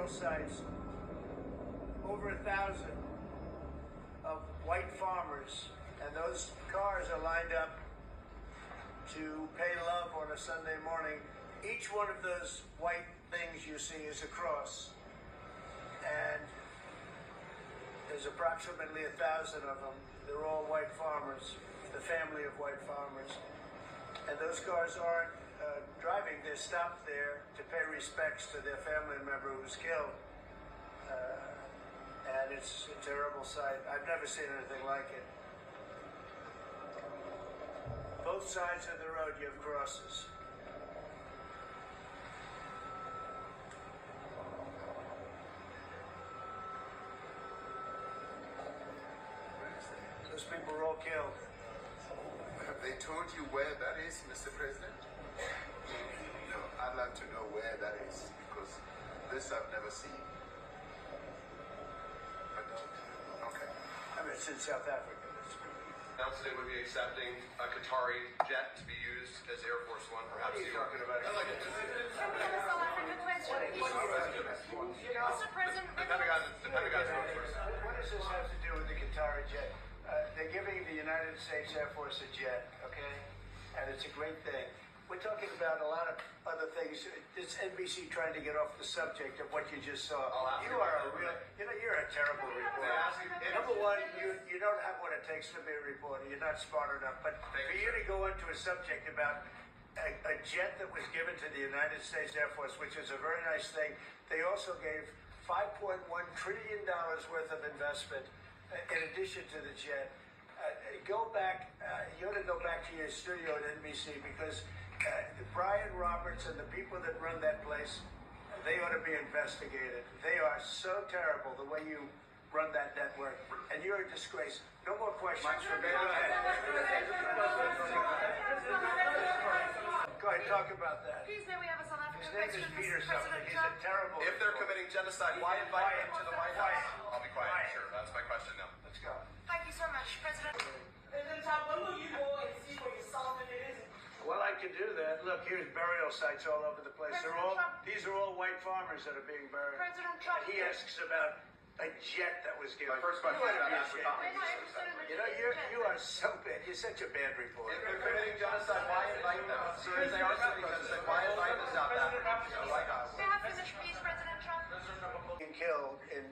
burial sites, over 1,000 of white farmers, and those cars are lined up to pay love on a Sunday morning. Each one of those white things you see is a cross, and there's approximately 1,000 of them. They're all white farmers, the family of white farmers, and those cars aren't driving. They're stopped there to pay respects to their family member who's killed, and it's a terrible sight. I've never seen anything like it. Both sides of the road you have crosses. Those people were all killed. Have they told you where that is, Mr. President? No, I'd like to know where that is, because this I've never seen. I don't. Okay. I mean, it's in South Africa. Announced it would be accepting a Qatari jet to be used as Air Force One. Perhaps What are you talking about? Can we have a South African question? Mr. President, The Pentagon's spokesperson. What does this have to do with the Qatari jet? They're giving the United States Air Force a jet, okay? And it's a great thing. We're talking about a lot of other things. It's NBC trying to get off the subject of what you just saw. You are a real, you're a terrible reporter. Number one, you don't have what it takes to be a reporter. You're not smart enough. But for you to go into a subject about a jet that was given to the United States Air Force, which is a very nice thing, they also gave $5.1 trillion worth of investment in addition to the jet. Go back, you ought to go back to your studio at NBC, because Brian Roberts and the people that run that place, they ought to be investigated. They are so terrible the way you run that network, and you're a disgrace. No more questions for me. Go ahead. Go ahead, talk about that. please may we have a South African His name question? is Peter Mr. something. President He's a Trump? terrible If they're reporter. committing genocide, why invite them to the White House? I'll be quiet. Quiet. Sure, that's my question now. Let's go. Thank you so much, President. President Trump, when will you go and see for yourself if it is? Well, I can do that. Look, here's burial sites all over the place. These are all white farmers that are being buried. President Trump. He asks about a jet that was given. My first question You is ought to about be Africa. ashamed. We're not interested in the You know, you are so bad. You're such a bad reporter. If they're committing genocide, why invite them? So if they are committing genocide, why invite the South Africans to the White House? May I finish, please, President Trump? Being killed in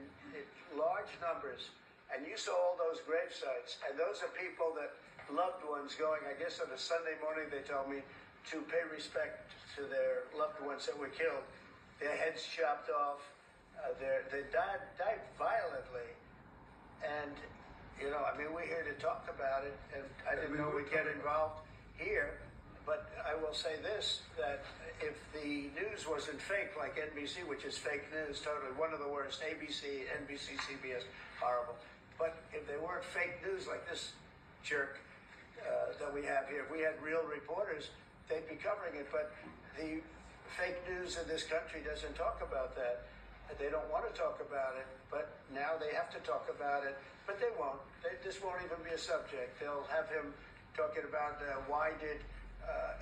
large numbers, and you saw all those grave sites, and those are people that loved ones going, I guess on a Sunday morning, they told me, to pay respect to their loved ones that were killed. Their heads chopped off. They died violently. And, I mean, we're here to talk about it, and I didn't know we'd get involved here. But I will say this, that if the news wasn't fake, like NBC, which is fake news, totally, one of the worst, ABC, NBC, CBS, horrible. But if they weren't fake news like this jerk that we have here, if we had real reporters, they'd be covering it. But the fake news in this country doesn't talk about that. They don't want to talk about it, but now they have to talk about it. But they won't. This won't even be a subject. They'll have him talking about why did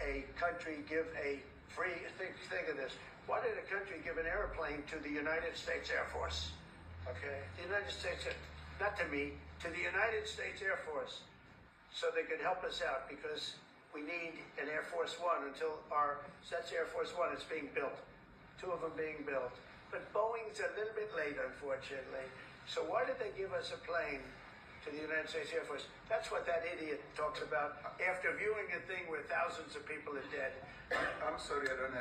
a country give a free, think of this, why did a country give an airplane to the United States Air Force? Okay? The United States, not to me, to the United States Air Force, so they could help us out, because we need an Air Force One until that's Air Force One is being built. 2 of them being built. But Boeing's a little bit late, unfortunately. So why did they give us a plane to the United States Air Force? That's what that idiot talks about after viewing a thing where thousands of people are dead. I'm sorry, I don't have